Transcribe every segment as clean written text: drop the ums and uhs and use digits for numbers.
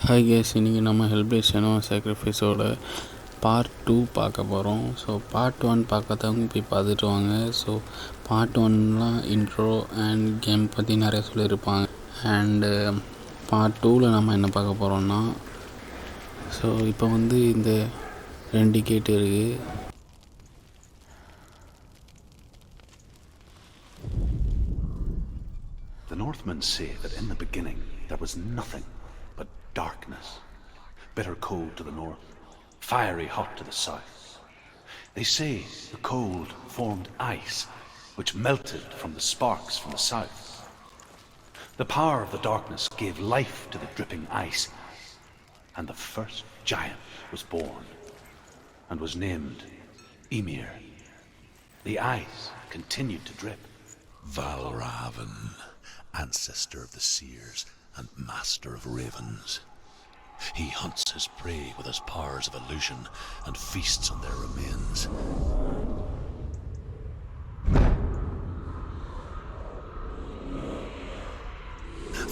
Hi guys, இன்றைக்கி நம்ம ஹெல்ப்லேட் செனுவா சாக்ரிஃபைஸோட part 2 பார்க்க போகிறோம். ஸோ பார்ட் 1 பார்க்காதவங்க போய் பார்த்துட்டு வாங்க. ஸோ பார்ட் 1லாம் இன்ட்ரோ அண்ட் கேம் பற்றி நிறைய சொல்லியிருப்பாங்க. அண்டு பார்ட் 2ல் நம்ம என்ன பார்க்க போகிறோம்னா, ஸோ இப்போ வந்து இந்த 2 கேட் இருக்குது. The Northmen say that in the beginning there was nothing but darkness, bitter cold to the north, fiery hot to the south. They say the cold formed ice, which melted from the sparks from the south. The power of the darkness gave life to the dripping ice, and the first giant was born, and was named Ymir. The ice continued to drip. Valravn, ancestor of the seers and master of ravens. He hunts his prey with his powers of illusion and feasts on their remains.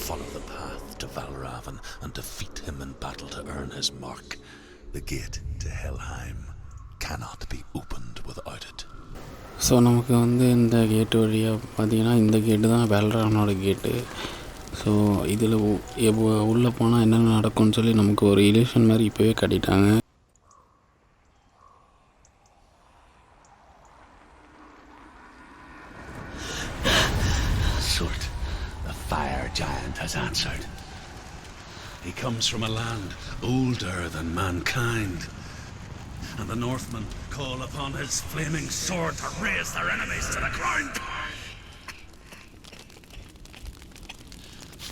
Follow the path to Valravn and defeat him in battle to earn his mark. The gate to Helheim cannot be opened without it. So நமக்கு வந்து இந்த கேட்டு வழியாக பார்த்திங்கன்னா, இந்த கேட்டு தான் வேல்ராவனோட கேட்டு. ஸோ இதில் உள்ளே போனால் என்னென்ன நடக்கும்னு சொல்லி நமக்கு ஒரு இல்யூஷன் மாதிரி இப்போவே காட்டிட்டாங்க. Surt, the fire giant has answered. He comes from a land older than mankind, and the Northmen call upon his flaming sword to raise their enemies to the ground.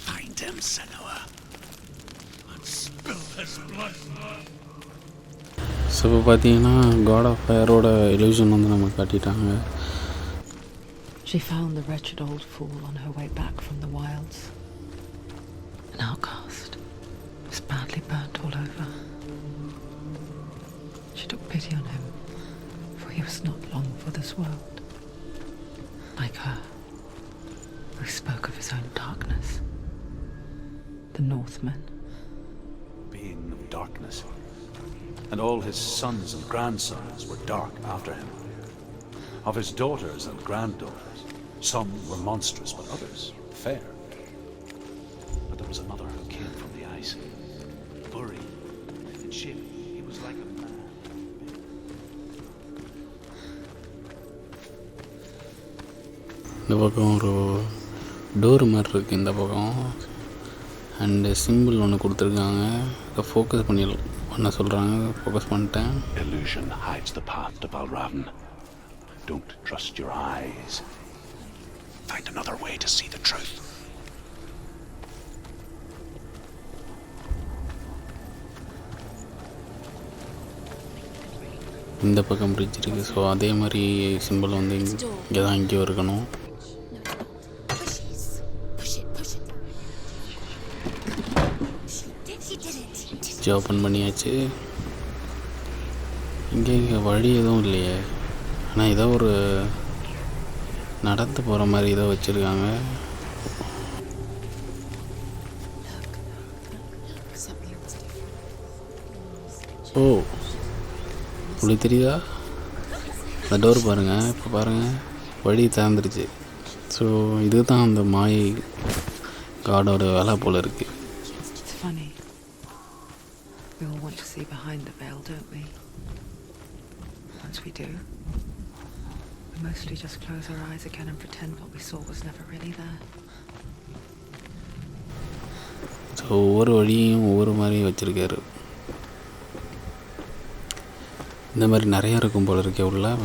Find him, Senua, and spill his blood. So இப்போ பார்த்தீங்கன்னா God of ஃபயரோட illusion வந்து நம்ம காட்டிட்டாங்க. She found the wretched old fool on her way back from the wilds. An outcast, was badly burnt all over. She took pity on him, for he was not long for this world. Like her, who spoke of his own darkness. The Northmen. Being of darkness, and all his sons and grandsons were dark after him. Of his daughters and granddaughters, some were monstrous, but others fair. But there was another who came from the ice, furry, in shape he was like a man. இந்த பக்கம் ஒரு door மாதிரி இருக்குது இந்த பக்கம். And simple ஒன்று கொடுத்துருக்காங்க. அதை ஃபோக்கஸ் பண்ண சொல்கிறாங்க. ஃபோக்கஸ் பண்ணிட்டேன். Illusion hides the path to Valravn. Don't trust your eyes. Find another way to see the truth. இந்த பக்கம் பிரிட்ஜ் இருக்குது. ஸோ அதே மாதிரி சிம்பிள் வந்து இங்கே தான் இங்கேயும் இருக்கணும். ஓப்பன் பண்ணியாச்சு. இங்கே வழி எதுவும் இல்லையே, ஆனால் ஏதோ ஒரு நடந்து போகிற மாதிரி ஏதோ வச்சுருக்காங்க. ஓ, இப்படி தெரியுதா? அந்த டோர் பாருங்கள். இப்போ பாருங்கள், வழி திறந்துருச்சு. ஸோ இதுதான் அந்த மாயை காடோட வேலை போல் இருக்குது. We all want to see behind the veil, don't we? Once we do, we mostly just close our eyes again and pretend what we saw was never really there. So ஒவ்வொரு வழியும் ஒவ்வொரு மாதிரி வச்சுருக்காரு. இந்த மாதிரி நிறையா இருக்கும் போல இருக்கே உள்ள.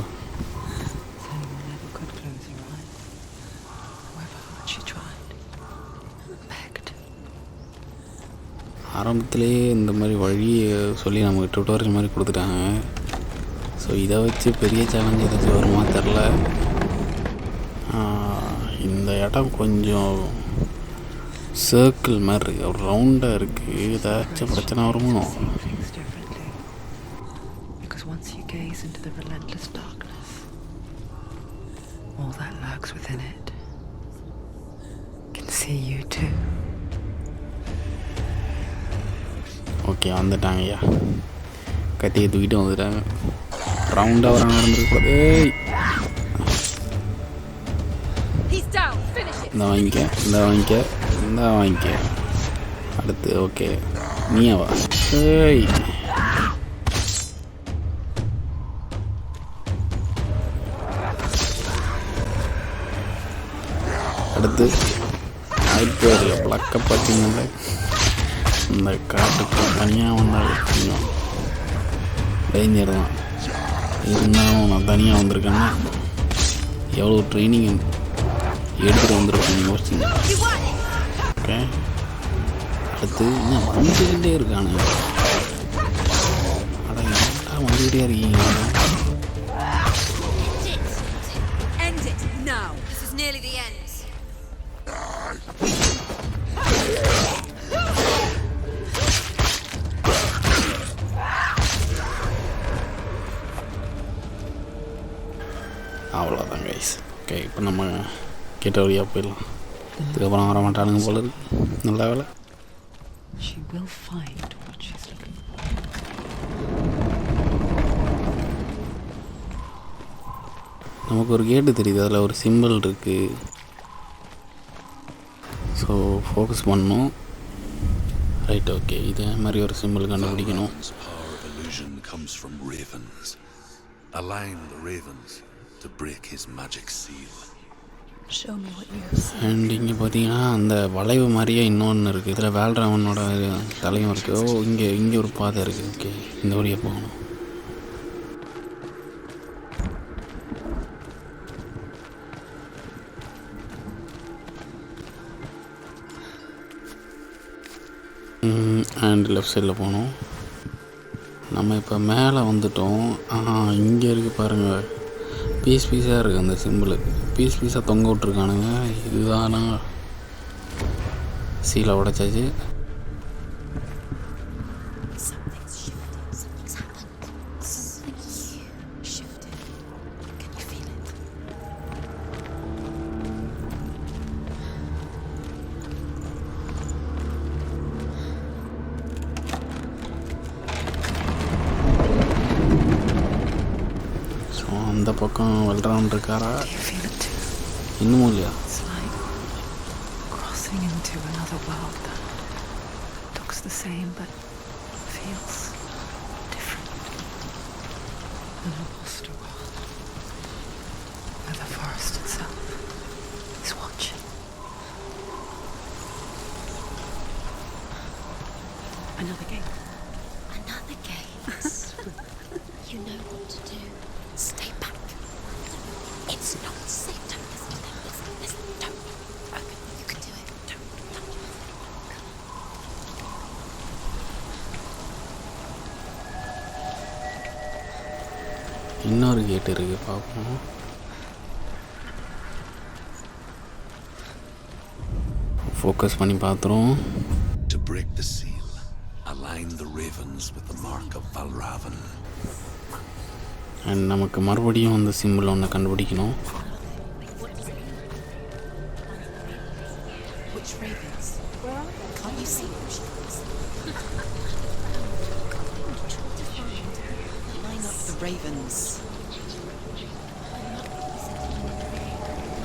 ஆரம்பத்துலேயே இந்த மாதிரி வழியை சொல்லி நமக்கு டுட்டோரியல் மாதிரி கொடுத்துட்டாங்க. ஸோ இதை வச்சு பெரிய சேலஞ்ச் ஏதாச்சும் வருமா தெரில. இந்த இடம் கொஞ்சம் சர்க்கிள் மாதிரி இருக்குது, ஒரு ரவுண்டாக இருக்குது. ஏதாச்சும் பிரச்சனை வருமோ? All that lurks within it can see you too. Okay வந்துட்டாங்க ஐயா. கத்தியை தூக்கிட்டு வந்துட்டாங்க. ரவுண்டாக வர நடந்துருக்கூடாது. இந்த வாங்கிக்க. அடுத்து ஓகே நீயாவா? ஏய் அடுத்து ஐபிஎல் பிளக்க பார்த்தீங்கல்ல, இந்த காட்டுக்கு தனியாக வந்தால் கொஞ்சம் டேஞ்சர் தான். இருந்தாலும் நான் தனியாக வந்திருக்கேன்னா எவ்வளோ ட்ரைனிங் எடுத்துகிட்டு வந்திருக்கேன் யோசிச்சிங்க. ஓகே அடுத்து இன்னும் வந்துக்கிட்டே இருக்கானு. அதான் கரெக்டாக வந்துக்கிட்டே இருக்கீங்க. அவ்வளோதான் கைஸ். ஓகே இப்போ நம்ம கேட்ட வழியாக போயிடலாம். இதுக்கப்புறம் வர மாட்டானுங்க போல இருக்கு. நல்ல வேலை. நமக்கு ஒரு கேட்டு தெரியுது, அதில் ஒரு சிம்பிள் இருக்குது. ஸோ ஃபோக்கஸ் பண்ணணும். ரைட் ஓகே இதே மாதிரி ஒரு சிம்பிள் கண்டுபிடிக்கணும். Align the ravens to break his magic seal. Show me what you have seen. And இங்கே பார்த்தீங்கன்னா அந்த வளைவு மாதிரியே இன்னொன்று இருக்குது. இதில் வேல்ராமனோட தலையும் இருக்குது. ஓ இங்கே ஒரு பாதை இருக்குது. ஓகே இந்த வழியாக போகணும். அண்ட் லெஃப்ட் சைடில் போகணும். நம்ம இப்போ மேலே வந்துட்டோம். இங்கே இருக்குது பாருங்கள், பீஸாக இருக்குது அந்த சிம்பிள். பீஸாக தொங்க விட்ருக்கானுங்க. இதுதானா சீலை உடைச்சாச்சு. அந்த பக்கம் வெல்றான் இருக்காரா? இன்னமும் இல்லையா? Another gate. You know what to do. Stay back. It's not safe. Don't listen to them. Listen. Don't. Okay, you can do it. Don't. இன்னொரு கேட் இருக்குது, பார்ப்போம். ஃபோக்கஸ் பண்ணி பார்த்துரும். To break the seal, align the ravens with the mark of Valravan. And நமக்கு மறுபடியும் அந்த simple ஒன்று கண்டுபிடிக்கணும்.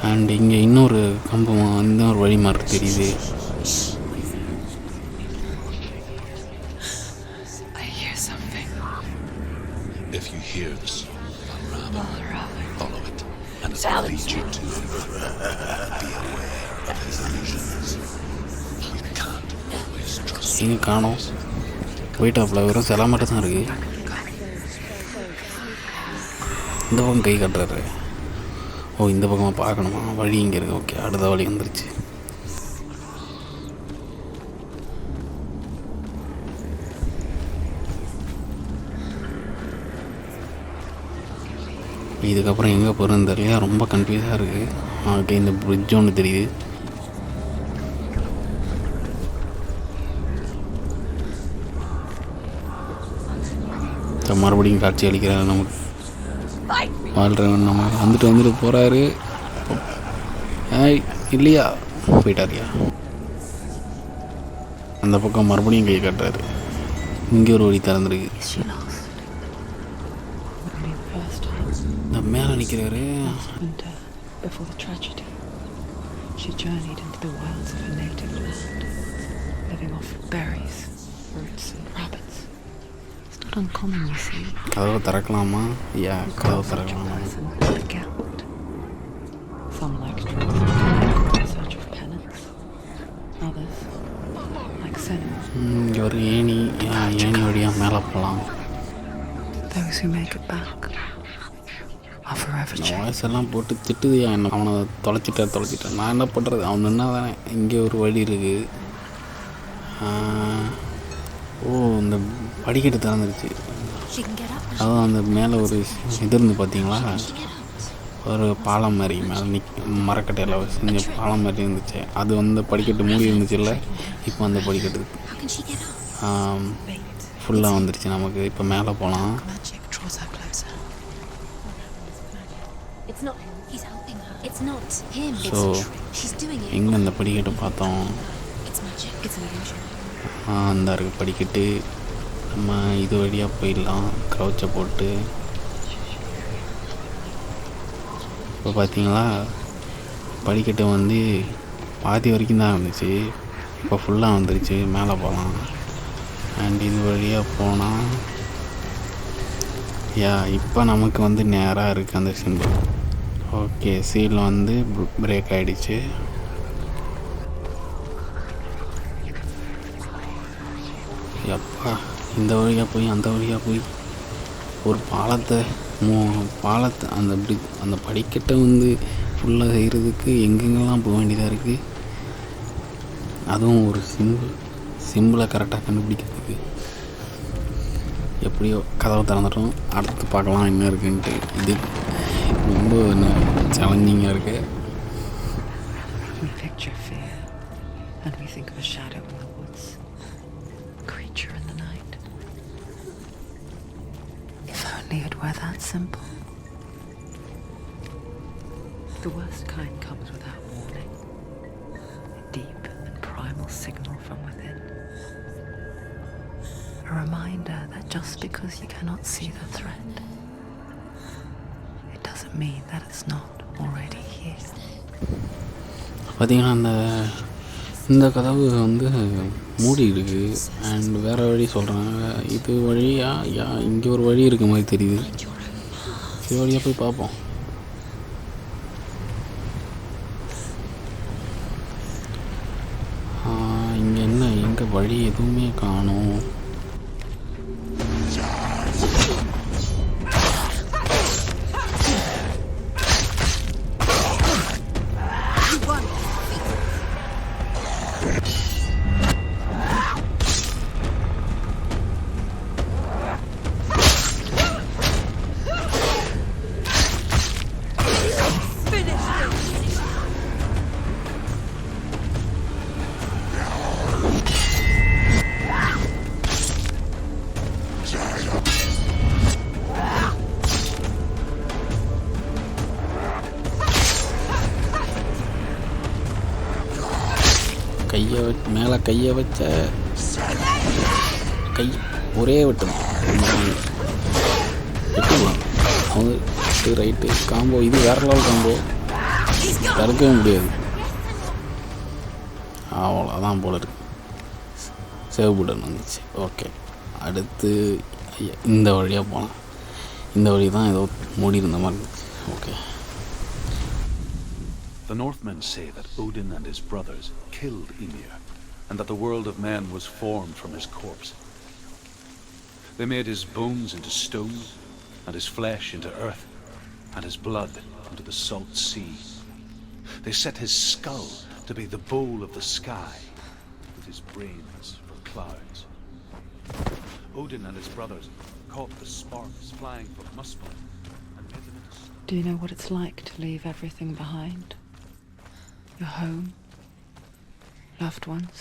And இங்கே இன்னொரு கம்பம், இன்னொரு வழி மாதிரி தெரியுது. If you hear the song Valravan, follow it, and it will lead you to him. Be aware of his illusions. You can't always trust him. இங்கே காணோம், போயிட்டாப்புல. வெறும் சில மட்டும் தான் இருக்குது. இந்த பக்கம் கை கட்டுறாரு. ஓ இந்த பக்கமாக பார்க்கணுமா? வழி இங்கே இருக்குது. ஓகே அடுத்த வழி வந்துருச்சு. இதுக்கப்புறம் எங்கே போகிறோன்னு தெரியல, ரொம்ப கன்ஃபியூஸாக இருக்குது. ஓகே இந்த பிரிட்ஜ் ஒன்று தெரியுது. மறுபடியும் காட்சி அளிக்கிறாரு நமக்கு. வாழ்றவன் நம்ம வந்துட்டு போகிறாரு. இல்லையா போயிட்டாரியா? அந்த பக்கம் மறுபடியும் கை காட்டுறாரு. இங்கே ஒரு வழி திறந்துருக்கு. Is she lost? Wouldn't be the first time. இந்த மேலே நிற்கிறாரு. Last winter, before the tragedy, she journeyed into the wilds of her native land, living off berries, roots and rabbits. It's not uncommon, you see. கதவை திறக்கலாமா? கதவை Such a திறக்கலாமா? person with a guilt. Some like travel in search of penance. Others, like Senua, இங்கே ஒரு ஏணி வழியாக மேலே போகலாம். those who make it back are forever changed. Voice எல்லாம் போட்டு திட்டுதியா என்ன. அவனை தொலைச்சிட்டேன். நான் என்ன பண்ணுறது? அவன் நின்னா தானே. இங்கே ஒரு வழி இருக்குது. இந்த படிக்கட்டு திறந்துருச்சு. She can get up. அதுவும் அந்த மேலே ஒரு இது இருந்து பார்த்தீங்களா, ஒரு பாலம் மாதிரி மேலே மரக்கட்டையில் செஞ்ச பாலம் மாதிரி இருந்துச்சு. அது வந்து படிக்கட்டு மூடி இருந்துச்சுல்ல, இப்போ அந்த படிக்கட்டு How can she get up? ஃபுல்லாக வந்துருச்சு நமக்கு. இப்போ மேலே போகலாம். Magic draws her closer. It's not. He's helping her. It's not him. So, It's a trick. She's doing it. எங்கே அந்த படிக்கட்டு பார்த்தோம்? It's magic. It's an illusion. அந்த இருக்குது படிக்கட்டு. நம்ம இது வழியாக போயிடலாம் க்ரௌச்சை போட்டு. இப்போ பார்த்தீங்களா, படிக்கட்டு வந்து பாதி வரைக்கும் தான் இருந்துச்சு, இப்போ ஃபுல்லாக வந்துருச்சு. மேலே போகலாம். அண்ட் இது வழியாக போனால் இப்போ நமக்கு வந்து நேராக இருக்குது அந்த சிம்பிள். ஓகே, சீல் வந்து பிரேக் ஆகிடுச்சு. எப்பா, இந்த வழியாக போய் அந்த வழியாக போய் ஒரு பாலத்தை அந்த படிக்கட்டை வந்து ஃபுல்லாக செய்கிறதுக்கு எங்கெங்கெல்லாம் போக வேண்டியதாக இருக்குது. அதுவும் ஒரு சிம்பிளை கரெக்டாக கண்டுபிடிக்கிறதுக்கு. எப்படியோ கதவை திறந்துட்டோம். அடுத்து பார்க்கலாம் என்ன இருக்குன்ட்டு. இது ரொம்ப சேலஞ்சிங்காக இருக்குது. We picture fear, and we think of a shadow in the woods, a creature in the night. If only it were that simple. The worst kind comes without warning, a deep and primal signal from within. A reminder that just because you cannot see the threat, it doesn't mean that it's not already here. பார்த்திங்கன்னா இந்த கதவு வந்து மூடி இருக்குது. And வேறு வழி சொல்கிறாங்க. இது வழியாக இங்கே ஒரு வழி இருக்க மாதிரி தெரியுது. இது வழியாக போய் பார்ப்போம். இங்கே என்ன, எங்கே வழி எதுவுமே காணோம். மேலே கையை வச்ச கை ஒரே வெட்டணும். வெட்டலாம். அவங்க ரைட்டு காம்போ. இது வேற லெவல் காம்போ. தடுக்கவே முடியாது. அவ்வளோதான் போல இருக்கு. சேவ் பட்டன் வந்துச்சு. ஓகே, அடுத்து இந்த வழியாக போகலாம். இந்த வழி தான் ஏதோ மூடி இருந்த மாதிரி இருந்துச்சு. Okay. The Northmen say that Odin and his brothers killed Ymir, and that the world of men was formed from his corpse. They made his bones into stone, and his flesh into earth, and his blood into the salt sea. They set his skull to be the bowl of the sky, with his brains for clouds. Odin and his brothers caught the sparks flying from Muspel and made them into stone. Do you know what it's like to leave everything behind? Your home, loved ones,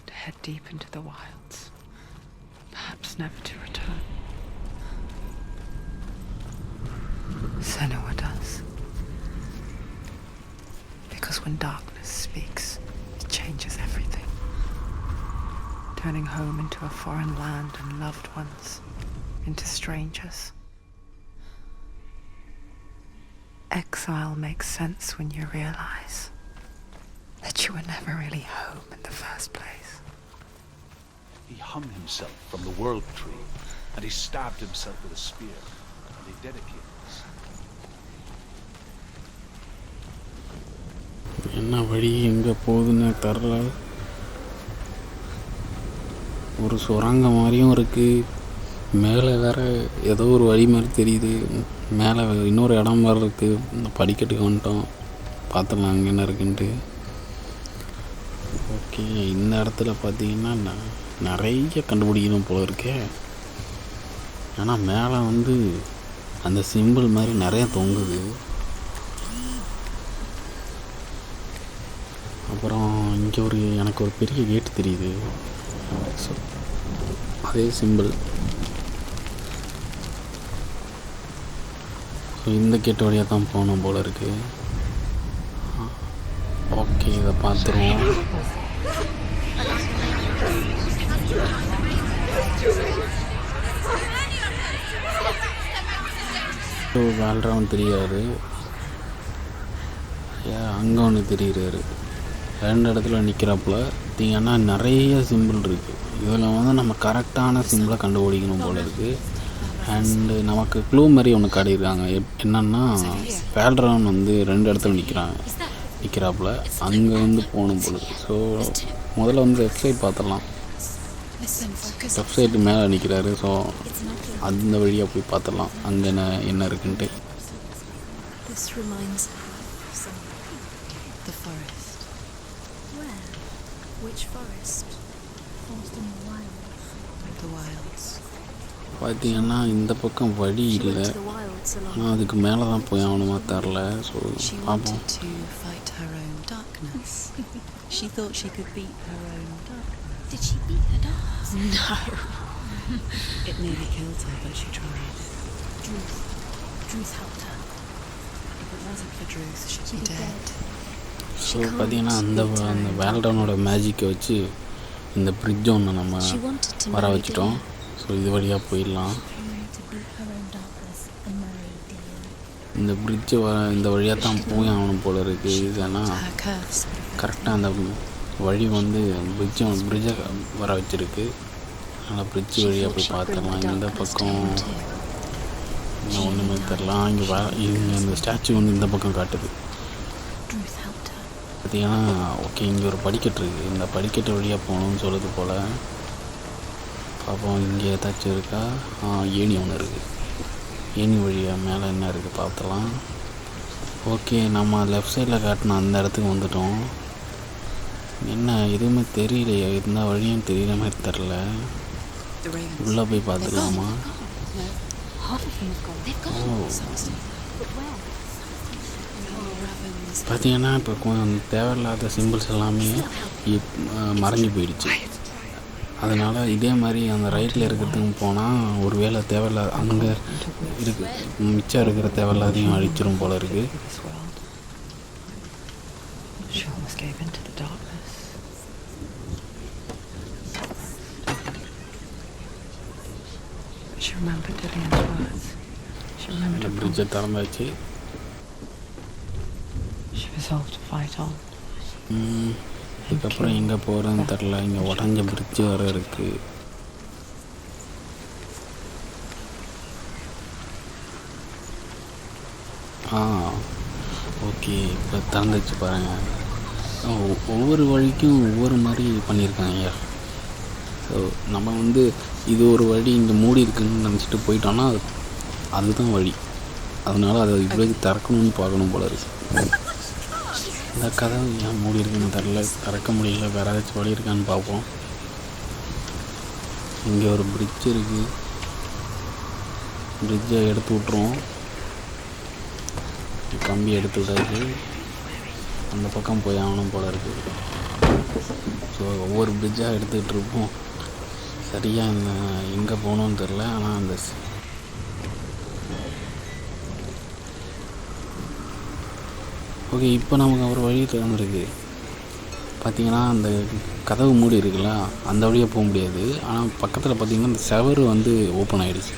to head deep into the wilds, perhaps never to return. Senua does. Because when darkness speaks, it changes everything. turning home into a foreign land and loved ones into strangers. Exile makes sense when you realize that you were never really home in the first place. He hung himself from the world tree, and he stabbed himself with a spear, and he dedicated this. என்ன வழி எங்கே போகுதுன்னு தெரில. ஒரு சுரங்கம் மாதிரியும் இருக்குது, மேலே வேறு ஏதோ ஒரு வழி மாதிரி தெரியுது, மேலே இன்னொரு இடம் மாதிரி இருக்குது. இந்த படிக்கட்டுக்கு வந்துட்டோம், பார்த்துடலாம் அங்கே என்ன இருக்குன்ட்டு. ஓகே, இந்த இடத்துல பார்த்தீங்கன்னா நிறைய கண்டுபிடிக்கணும் போல இருக்கே. ஏன்னா மேலே வந்து அந்த சிம்பிள் மாதிரி நிறைய தொங்குது. அப்புறம் இங்கே எனக்கு ஒரு பெரிய கேட்டு தெரியுது, ஸோ அதே சிம்பிள். ஸோ இந்த கேட்டு வழியாக தான் போகணும் போல் இருக்குது. ஓகே, இதை பார்த்துருவோம். வாழ்றவன் தெரியாது, அங்கே ஒன்று தெரிகிறாரு. 2 இடத்துல நிற்கிறாப்புல. பார்த்தீங்கன்னா நிறைய சிம்பிள் இருக்குது. இதில் வந்து நம்ம கரெக்டான சிம்பிளை கண்டுபிடிக்கணும் போல் இருக்குது. அண்டு நமக்கு க்ளூ மாதிரி ஒன்று காட்டியிருக்காங்க. என்னென்னா வேல்ட்ரவன் வந்து 2 இடத்துல நிற்கிறாப்புல, அங்கே வந்து போகணும் போல். ஸோ முதல்ல வந்து வெப்சைட் பார்த்துடலாம். வெப்சைட்டு மேலே நிற்கிறாரு, ஸோ அந்த வழியாக போய் பார்த்துடலாம் அங்கே என்ன இருக்குன்ட்டு. பார்த்தீங்கன்னா இந்த பக்கம் வழி இல்லை, ஆனால் அதுக்கு மேலே தான் போய் ஆகணுமா தெரில. ஸோ பார்ப்போம். She thought she could beat her own darkness. Did she beat her darkness? No. It nearly killed her, but she tried. Druth helped her. If it wasn't for Druth, she'd be dead. So பார்த்தீங்கன்னா அந்த வேல்டனோட மேஜிக்கை வச்சு இந்த bridge ஒன்று நம்ம வர வச்சிட்டோம். So இது வழியாக போயிடலாம். இந்த பிரிட்ஜு இந்த வழியாக தான் போய் ஆகணும் போல் இருக்குது. இதுனா கரெக்டாக அந்த வழி வந்து பிரிட்ஜை வர வச்சுருக்கு. அதனால் பிரிட்ஜு வழியாக போய் பார்த்துடலாம். இந்த பக்கம் இன்னும் ஒன்றுமே தெரிலாம். இங்கே இந்த ஸ்டாச்சு வந்து இந்த பக்கம் காட்டுது பார்த்தீங்கன்னா. ஓகே, இங்கே ஒரு படிக்கட்டு இருக்குது. இந்த படிக்கட்டு வழியாக போகணும்னு சொல்லுது போல். பார்ப்போம் இங்கே ஏதாச்சும் இருக்கா. ஏணி ஒன்று இருக்குது. ஏணி வழியாக மேலே என்ன இருக்குது பார்த்துலாம். ஓகே, நம்ம லெஃப்ட் சைடில் காட்டின அந்த இடத்துக்கு வந்துட்டோம். என்ன எதுவுமே தெரியலையே, எந்த வழியும் தெரியல மாதிரி தெரில. உள்ளே போய் பார்த்துக்கலாமா? பார்த்தீங்கன்னா இப்போ கொஞ்சம் தேவையில்லாத சிம்பிள்ஸ் எல்லாமே மறைஞ்சி போயிடுச்சு. அதனால் இதே மாதிரி அந்த ரைட்டில் இருக்கிறதுக்கு போனால் ஒரு வேளை தேவையில்லாத அங்கே மிச்சம் இருக்கிற தேவையில்லாதையும் அழிச்சிரும் போல் இருக்குது. பிரிட்ஜை திறந்தாச்சு. இதுக்கப்புறம் எங்கே போகிறதுன்னு தெரில. இங்கே உடஞ்ச பிரிட்ஜு வேறு இருக்குது. ஓகே, இப்போ திறந்துச்சு பாருங்கள். ஒவ்வொரு வழிக்கும் ஒவ்வொரு மாதிரி பண்ணியிருக்காங்க. ஸோ நம்ம வந்து இது ஒரு வழி இங்கே மூடி இருக்குன்னு நினச்சிட்டு போயிட்டோன்னா அதுதான் வழி. அதனால் அதை இவ்வளோ திறக்கணும்னு பார்க்கணும் போல இருக்குது. இந்த கதை ஏன் மூடி இருக்குன்னு தெரில, திறக்க முடியல. வேறு ஏதாச்சும் வழி இருக்கான்னு பார்ப்போம். இங்கே ஒரு பிரிட்ஜ் இருக்குது. பிரிட்ஜை எடுத்து விட்ருவோம். கம்பி எடுத்து விட்டாச்சு. அந்த பக்கம் போய் ஆகணும் போல் இருக்குது. ஸோ ஒவ்வொரு பிரிட்ஜாக எடுத்துக்கிட்டு இருப்போம். சரியாக இந்த எங்கே போகணுன்னு தெரில. ஆனால் அந்த ஓகே, இப்போ நமக்கு ஒரு வழி திறந்துருக்கு. பார்த்திங்கன்னா அந்த கதவு மூடி இருக்குல்ல, அந்த வழியாக போக முடியாது. ஆனால் பக்கத்தில் பார்த்திங்கன்னா அந்த செவரு வந்து ஓப்பன் ஆகிடுச்சு.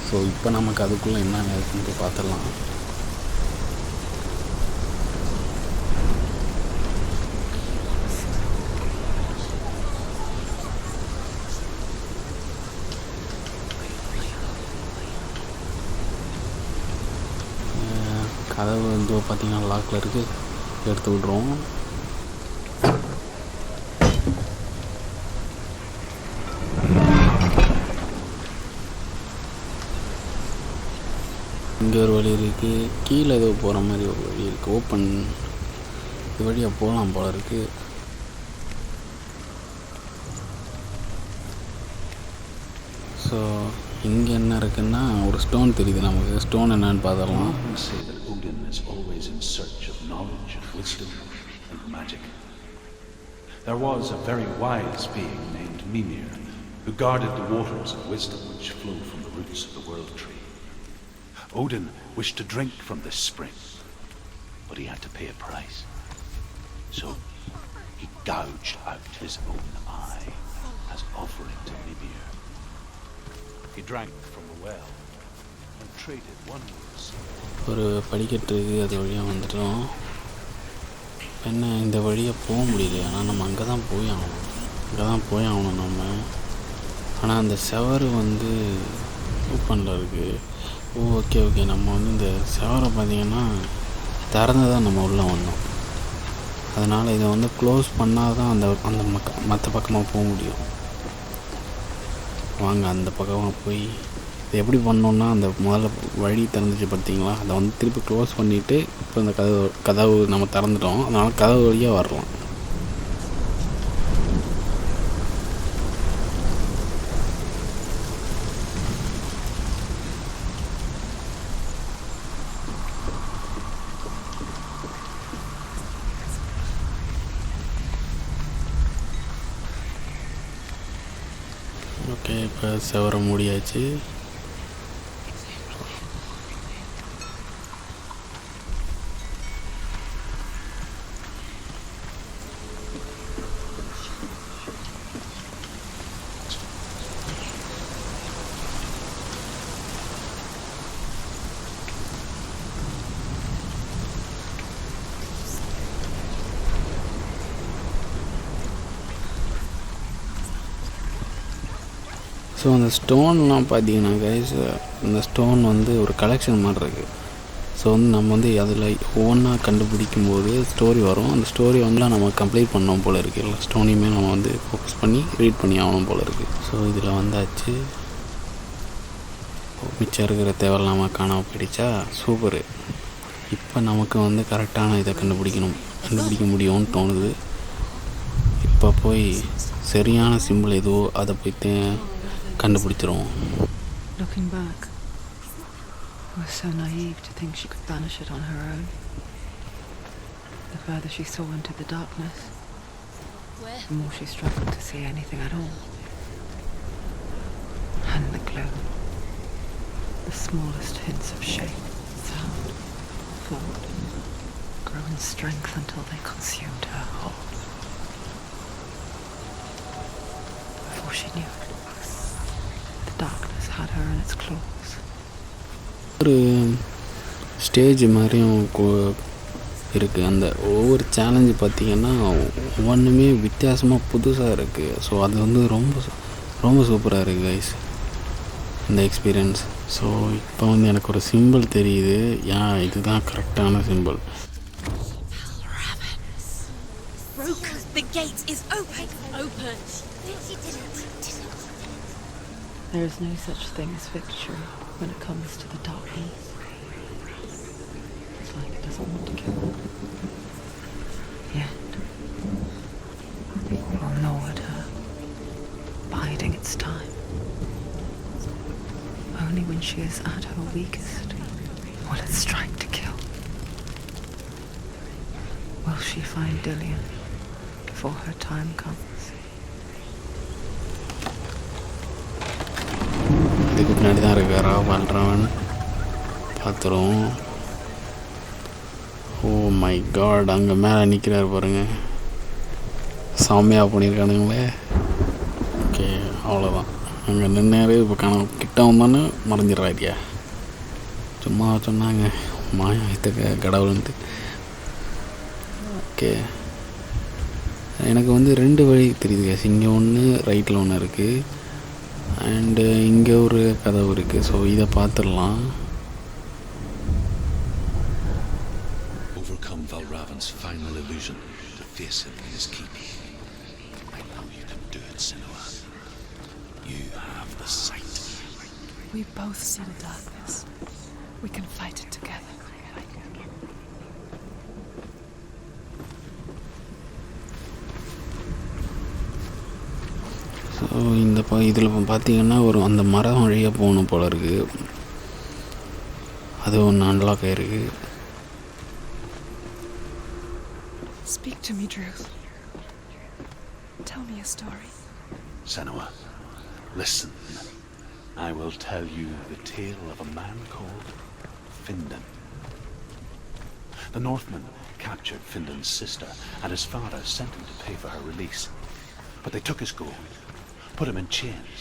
ஸோ இப்போ நமக்கு அதுக்குள்ளே என்ன இருக்குன்னு பார்த்துடலாம். கதவு வந்து பார்த்திங்கன்னா லாக்கில் இருக்குது, எடுத்து விட்ருவோம். இங்கே ஒரு வழி இருக்குது, கீழே ஏதோ போகிற மாதிரி ஒரு வழி இருக்குது, ஓப்பன். இது வழியாக போகலாம் போல இருக்குது. ஸோ இங்கே என்ன இருக்குன்னா ஒரு ஸ்டோன் தெரியுது நமக்கு. ஸ்டோன் என்னன்னு பார்த்துடலாம். Say that Odin is always in search of knowledge and wisdom and magic. There was a very wise being named Mimir who guarded the waters of wisdom which flow from the roots of the world tree. Odin wished to drink from this spring, but he had to pay a price. So he gouged out his own eye as offering to Mimir. He drank from the well and traded one with ஒரு படிக்கட்டு இருக்குது, அது வழியாக வந்துட்டோம். என்ன இந்த வழியாக போக முடியல, ஆனால் நம்ம அங்கே தான் போய் ஆகணும் நம்ம. ஆனால் அந்த செவரு வந்து ஓப்பனில் இருக்குது. ஓகே நம்ம வந்து இந்த செவரை பார்த்திங்கன்னா திறந்து தான் நம்ம உள்ளே வந்தோம். அதனால் இதை வந்து க்ளோஸ் பண்ணால் தான் அந்த மற்ற பக்கமாக போக முடியும். வாங்க அந்த பக்கமாக போய் இது எப்படி பண்ணோன்னா, அந்த முதல்ல வழி திறந்துச்சு பார்த்தீங்களா, அதை வந்து திருப்பி க்ளோஸ் பண்ணிவிட்டு இப்போ இந்த கதவு நம்ம திறந்துட்டோம். அதனால் கதவு வழியாக வரலாம். ஓகே, இப்போ செவரை மூடியாச்சு. ஸோ அந்த ஸ்டோன்லாம் பார்த்தீங்கன்னா கைஸ், இந்த ஸ்டோன் வந்து ஒரு கலெக்ஷன் மாதிரி இருக்குது. ஸோ வந்து நம்ம வந்து அதில் ஒவ்வொன்றா கண்டுபிடிக்கும் போது ஸ்டோரி வரும். அந்த ஸ்டோரி வந்து நம்ம கம்ப்ளீட் பண்ணோம் போல் இருக்குது. எல்லா ஸ்டோனையுமே நம்ம வந்து ஃபோக்கஸ் பண்ணி ரீட் பண்ணி ஆகணும் போல் இருக்குது. ஸோ இதில் வந்தாச்சு. மிச்சம் இருக்கிற தேவையில்லாமல் காணாமல் போயிடுச்சா, சூப்பரு. இப்போ நமக்கு வந்து கரெக்டான இதை கண்டுபிடிக்க முடியும்னு தோணுது. இப்போ போய் சரியான சிம்பிள் எதுவோ அதை போய் கண்டுபிடிச்சிருவோம். Looking back, I was so naive to think she could banish it on her own. The further she saw into the darkness, the more she struggled to see anything at all. And the gloom, the smallest hints of shape, sound, thought, grew in strength until they consumed her whole. Before she knew it, the darkness had her in its claws. ஒரு stage மாதிரியும் இருக்குது. அந்த ஒவ்வொரு challenge பார்த்திங்கன்னா ஒவ்வொன்றுமே வித்தியாசமாக புதுசாக இருக்குது. ஸோ அது வந்து ரொம்ப ரொம்ப சூப்பராக இருக்குது கைஸ் இந்த எக்ஸ்பீரியன்ஸ். ஸோ இப்போ வந்து எனக்கு ஒரு சிம்பிள் தெரியுது. இதுதான் கரெக்டான simple. The gate is open. There is no such thing as victory when it comes to the darkness. It's like it doesn't want to kill her. Yet, it will gnaw at her, biding its time. Only when she is at her weakest will it strike to kill. Will she find Dillian before her time comes? இதுக்கு பின்னாடி தான் இருக்காரா பண்ணுறவன் பார்த்துருவோம். ஓ my God, அங்கே மேலே நிற்கிறார் பாருங்கள். செம்மையாக பண்ணியிருக்கானுங்களே. ஓகே, அவ்வளோதான். அங்கே நின்னாரு. இப்போ கிட்ட வந்தோன்னு மறைஞ்சிடறாரியா. சும்மா சொன்னாங்க மாயத்துக்கு கடவுள்ன்ட்டு. ஓகே, எனக்கு வந்து 2 வழி தெரியுது கேஸ். இங்கே ஒன்று, ரைட்டில் ஒன்று இருக்குது, அண்டு இங்கே ஒரு கதவு இருக்குது. ஸோ இதை பார்த்துடலாம். Overcome Valravan's final illusion to face him in his keep. I know you can do it, Senua. You have the sight. We both see the darkness. We can fight it together. So இந்த இதில் பார்த்தீங்கன்னா அந்த மரம் வழியாக போகணும் போல இருக்குது. அது ஒன்று அன்லாக் ஆகிருக்கு. Speak to me, Druth. Tell me a story. Senua, listen. I will tell you the tale of a man called Findan. The Northmen captured Findan's sister, and his father sent him to pay for her release. But they took his gold, put him in chains,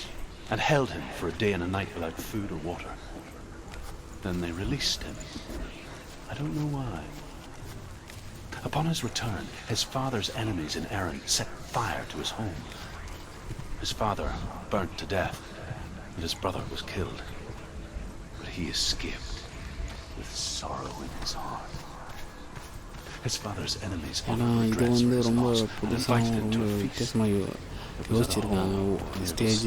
and held him for a day and a night without food or water. Then they released him. I don't know why. Upon his return, his father's enemies in Erin set fire to his home. His father burnt to death, and his brother was killed. But he escaped with sorrow in his heart. His father's enemies ஏன்னா இது வந்து ரொம்ப புதுசாக ரொம்ப வித்தியாசமாக யோசிச்சிருக்காங்க. Stage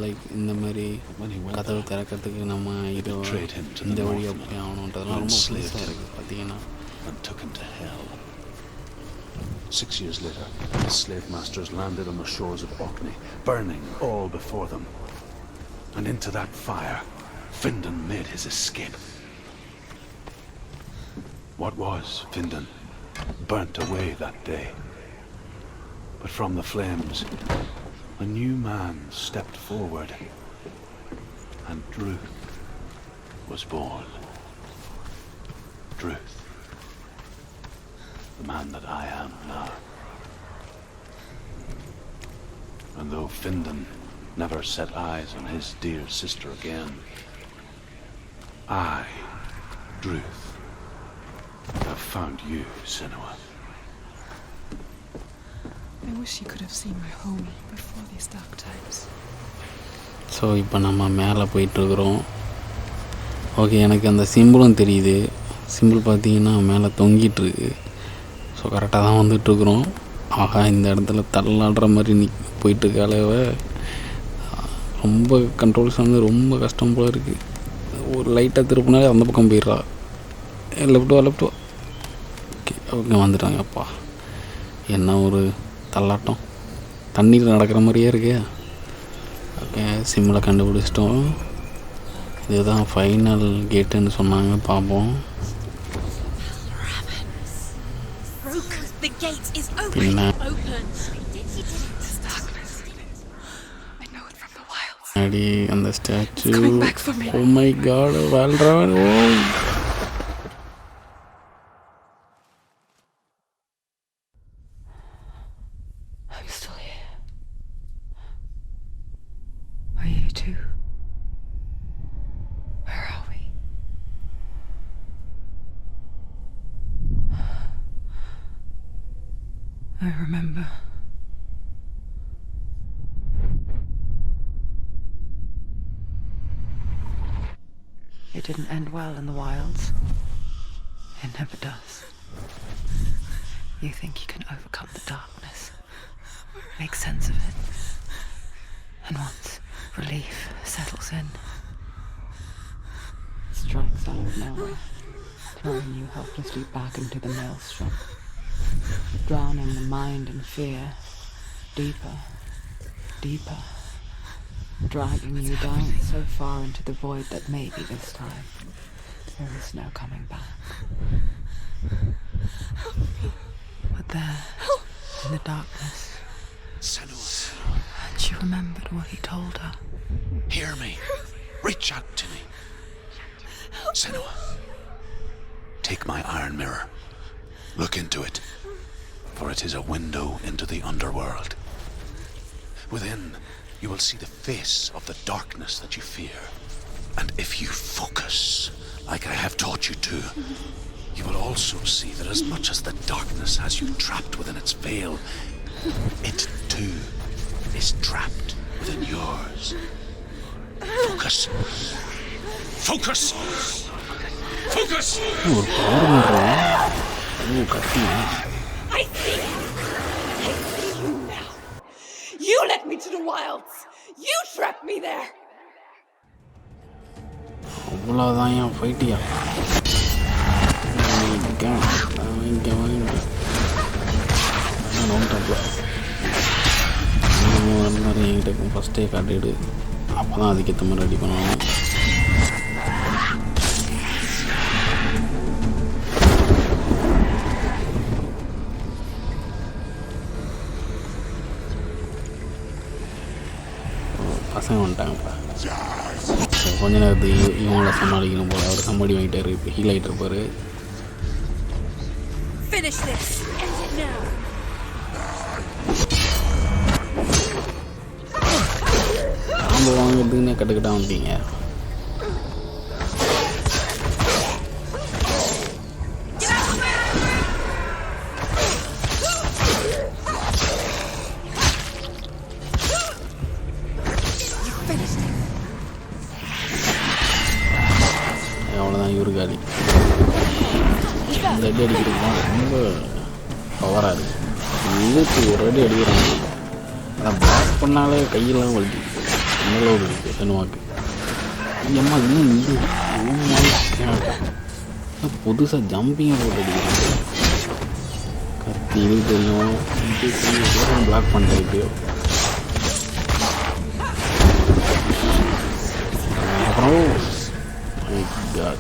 like இந்த மாதிரி கதவு திறக்கிறதுக்கு நம்ம இது இந்த வழியாக போய் ஆகணுன்றதுலாம் ரொம்ப புதுசாக இருக்குது பார்த்தீங்கன்னா. And took him to hell. 6 years later, the slave masters landed on the shores of Orkney, burning all before them. And into that fire, Findan made his escape. What was Findan burnt away that day. But from the flames, a new man stepped forward, and Druth was born. Druth, the man that I am now. And though Findan never set eyes on his dear sister again, I, Druth, have found you, Senua. I wish you could have seen my home before these dark times. So இப்போ நம்ம மேலே போயிட்டுருக்குறோம். Okay, எனக்கு அந்த சிம்பிளும் தெரியுது. Simple பார்த்தீங்கன்னா மேலே தொங்கிட்டுருக்கு. So கரெக்டாக தான் வந்துட்டுருக்குறோம். ஆஹா, இந்த இடத்துல தள்ளாடுற மாதிரி போயிட்டுருக்காளவ. ரொம்ப கண்ட்ரோல்ஸ் வந்து ரொம்ப கஷ்டம் போல் இருக்குது. ஒரு லைட்டாக திருப்பினாலே அந்த பக்கம் போயிடுறா. லெஃப்ட் வா. ஓகே ஓகே, வந்துட்டாங்க. அப்பா, என்ன ஒரு தள்ளாட்டம், தண்ணீர் நடக்கிற மாதிரியே இருக்கு. ஓகே, சிம்மில் கண்டுபிடிச்சிட்டோம். இதுதான் ஃபைனல் கேட்டுன்னு சொன்னாங்க. பார்ப்போம். பின்ன அடி அந்த ஸ்டாச்சு. ஓ மை காட், வாழ்றவன். Oh, I'm still here. Are you too? Where are we? I remember. It didn't end well in the wilds. It never does. You think you can overcome the darkness, make sense of it, and once relief settles in, it strikes out of nowhere, throwing you helplessly back into the maelstrom, drowning the mind in fear, deeper, deeper, dragging you down so far into the void that maybe this time there is no coming back. But there, in the darkness, Senua, and she remembered what he told her. hear me. Reach out to me. Senua, take my iron mirror. Look into it. for it is a window into the underworld. Within, you will see the face of the darkness that you fear. And if you focus, like I have taught you to, you will also see that as much as the darkness has you trapped within its veil, it too is trapped within yours. Focus. Focus! Focus! I see you now. You led me to the wilds. You trapped me there. அவ்வளோதான் என் ஃபைட்டியா என்கிட்ட ஃபஸ்ட்டே காட்டிடு அப்போ தான் அதுக்கேற்ற மாதிரி ready பண்ணுவாங்க. பசங்க வந்துட்டாங்கப்பா. கொஞ்ச நேரத்துக்கு இவங்கள சமாளிக்கணும் போல. அவர் சமாளி வாங்கிட்டாரு. இப்போ ஹீல் ஆகிட்டு இருப்பார். நாம் வாங்கிறதுக்குன்னே கட்டுக்கிட்டா வந்துட்டீங்க. அவ்வளோதான் இவரு காலி. இந்த அடி அடிக்கிறதுலாம் ரொம்ப பவராக இருக்குது. இழுத்து ஒரு அடி அடிக்கிறாங்க. அதை பிளாக் பண்ணாலே கையெல்லாம் வலிக்குது. அந்தளவுக்கு இருக்குது செனுவாக்கு. ஐயம்மா இன்னும் இது புதுசாக ஜம்பிங்கை போட்டு அடிக்கிறாங்க. கத்தி இழுத்துணும் பிளாக் பண்ணுறது. அப்புறம் God.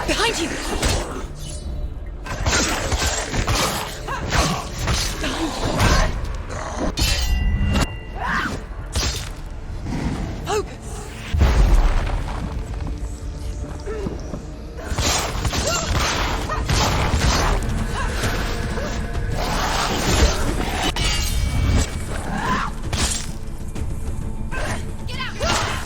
Behind you! Get out!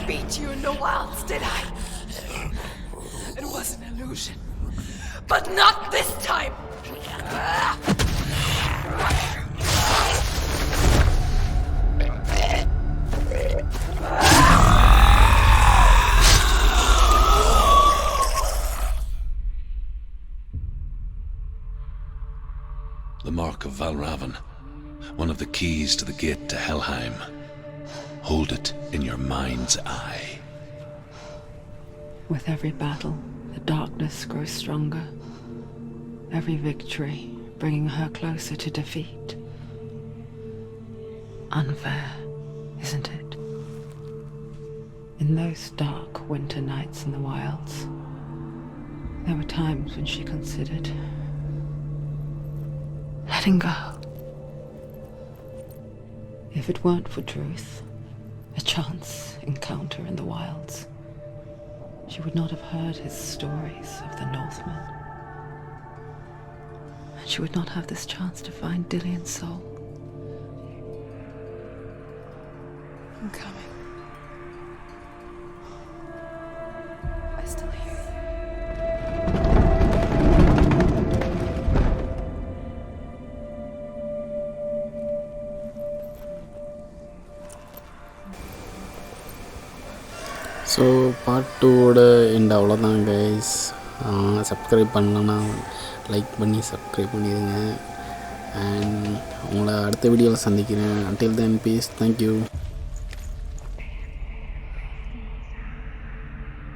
beat you in the wilds, did I? It was an illusion. But not this time! The Mark of Valravan, one of the keys to the gate to Helheim. Hold it in your mind's eye. With every battle, the darkness grows stronger. Every victory bringing her closer to defeat. Unfair, isn't it? In those dark winter nights in the wilds, there were times when she considered letting go. If it weren't for Druth, a chance encounter in the wilds, she would not have heard his stories of the Northmen. And she would not have this chance to find Dillion's soul. I'm coming. I still hear you. So part 2ஓட end அவ்வளோதான் guys. Subscribe பண்ணலன்னா like பண்ணி subscribe பண்ணிடுங்க. And உங்களை அடுத்த வீடியோவில் சந்திக்கிறேன். until then peace. Thank you.